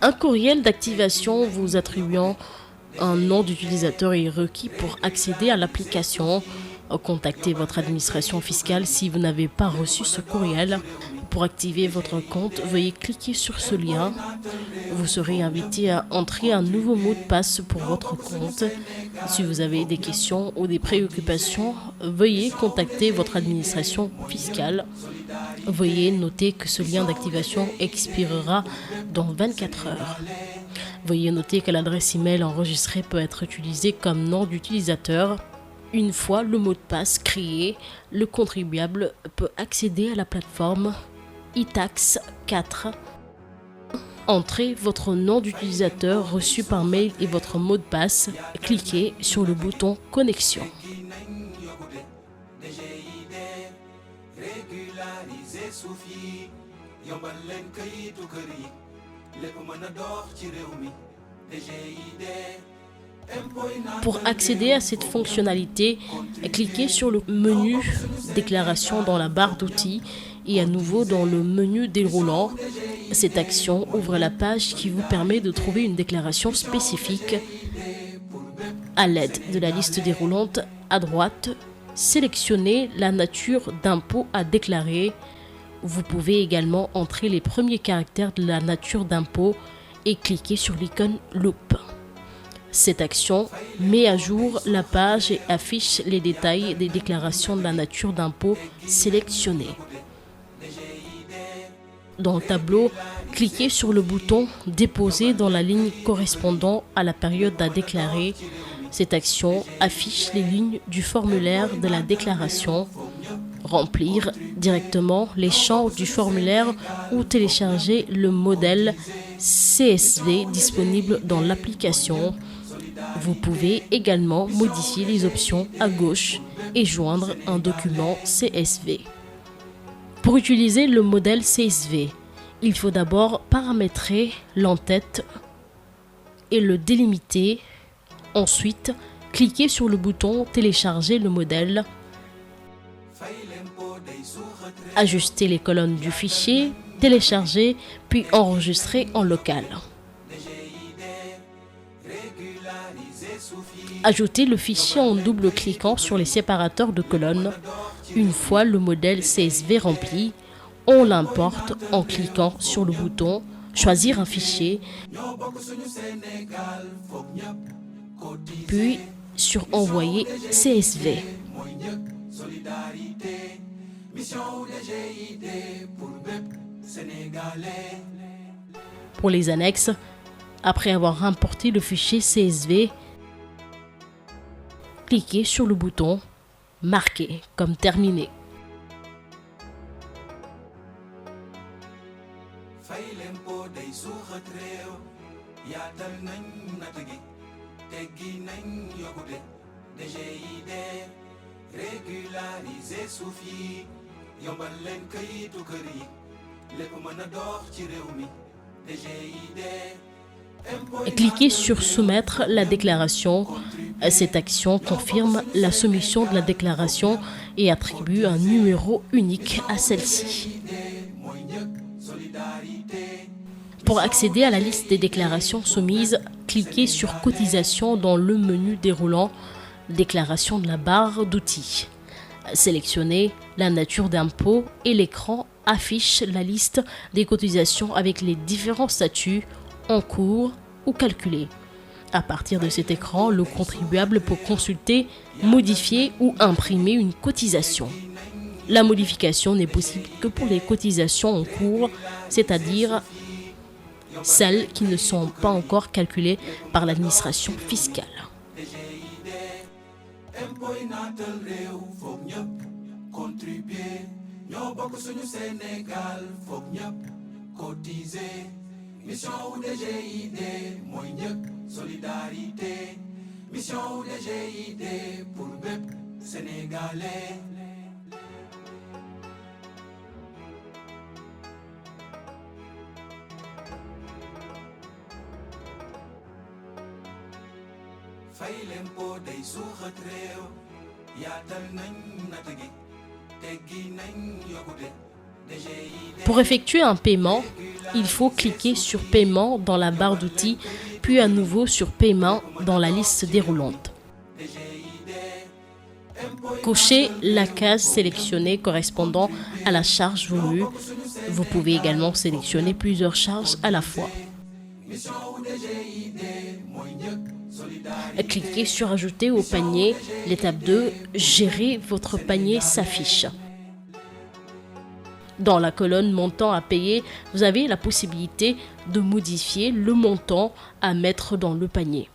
Un courriel d'activation vous attribuant un nom d'utilisateur est requis pour accéder à l'application. Contactez votre administration fiscale si vous n'avez pas reçu ce courriel. Pour activer votre compte, veuillez cliquer sur ce lien. Vous serez invité à entrer un nouveau mot de passe pour votre compte. Si vous avez des questions ou des préoccupations, veuillez contacter votre administration fiscale. Veuillez noter que ce lien d'activation expirera dans 24 heures. Veuillez noter que l'adresse email enregistrée peut être utilisée comme nom d'utilisateur. Une fois le mot de passe créé, le contribuable peut accéder à la plateforme e-tax 4. Entrez votre nom d'utilisateur reçu par mail et votre mot de passe. Cliquez sur le bouton Connexion. Pour accéder à cette fonctionnalité, cliquez sur le menu Déclaration dans la barre d'outils et à nouveau dans le menu déroulant. Cette action ouvre la page qui vous permet de trouver une déclaration spécifique. À l'aide de la liste déroulante, à droite, sélectionnez la nature d'impôt à déclarer. Vous pouvez également entrer les premiers caractères de la nature d'impôt et cliquer sur l'icône loupe. Cette action met à jour la page et affiche les détails des déclarations de la nature d'impôt sélectionnées. Dans le tableau, cliquez sur le bouton « Déposer » dans la ligne correspondant à la période à déclarer. Cette action affiche les lignes du formulaire de la déclaration. Remplir directement les champs du formulaire ou télécharger le modèle CSV disponible dans l'application. Vous pouvez également modifier les options à gauche et joindre un document CSV. Pour utiliser le modèle CSV, il faut d'abord paramétrer l'entête et le délimiter. Ensuite, cliquez sur le bouton « Télécharger le modèle ». Ajustez les colonnes du fichier, télécharger, puis enregistrer en local. Ajoutez le fichier en double-cliquant sur les séparateurs de colonnes. Une fois le modèle CSV rempli, on l'importe en cliquant sur le bouton « Choisir un fichier », puis sur « Envoyer CSV ». Pour les annexes, après avoir importé le fichier CSV, cliquez sur le bouton « Marquer comme terminé ». Cliquez sur Soumettre la déclaration. Cette action confirme la soumission de la déclaration et attribue un numéro unique à celle-ci. Pour accéder à la liste des déclarations soumises, cliquez sur Cotisation dans le menu déroulant Déclaration de la barre d'outils. Sélectionnez la nature d'impôt et l'écran affiche la liste des cotisations avec les différents statuts en cours ou calculés. À partir de cet écran, le contribuable peut consulter, modifier ou imprimer une cotisation. La modification n'est possible que pour les cotisations en cours, c'est-à-dire celles qui ne sont pas encore calculées par l'administration fiscale. Mission UDGID mooy njëkk solidarité mission UDGID pour bépp sénégalais. fay lempo day suuxat réew yaatal nañ natt gi teggi nañ yokkute Pour effectuer un paiement, il faut cliquer sur Paiement dans la barre d'outils, puis à nouveau sur Paiement dans la liste déroulante. Cochez la case sélectionnée correspondant à la charge voulue. Vous pouvez également sélectionner plusieurs charges à la fois. Cliquez sur Ajouter au panier. L'étape 2, Gérer votre panier s'affiche. Dans la colonne Montant à payer, vous avez la possibilité de modifier le montant à mettre dans le panier.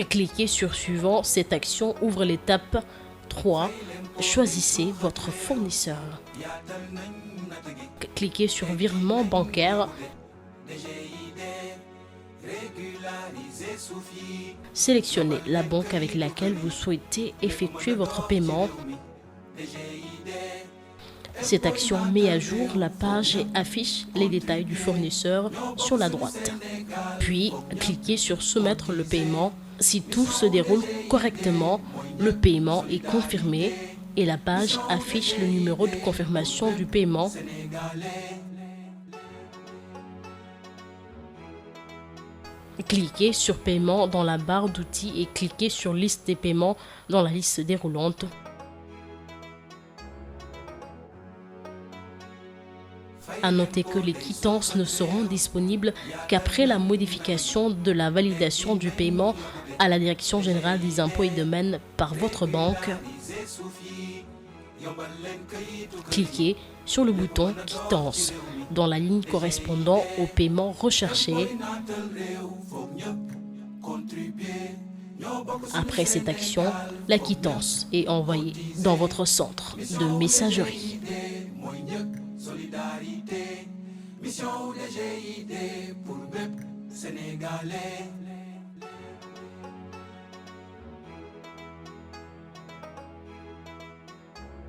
Cliquez sur Suivant. Cette action ouvre l'étape 3. Choisissez votre fournisseur. Cliquez sur Virement bancaire. Sélectionnez la banque avec laquelle vous souhaitez effectuer votre paiement. Cette action met à jour la page et affiche les détails du fournisseur sur la droite. Puis, cliquez sur Soumettre le paiement. Si tout se déroule correctement, le paiement est confirmé et la page affiche le numéro de confirmation du paiement. Cliquez sur Paiement dans la barre d'outils et cliquez sur Liste des paiements dans la liste déroulante. À noter que les quittances ne seront disponibles qu'après la modification de la validation du paiement à la Direction générale des impôts et domaines par votre banque. Cliquez sur le bouton Quittance dans la ligne correspondant au paiement recherché. Après cette action, la quittance est envoyée dans votre centre de messagerie. Mission ou DGID pour bépp Sénégalais.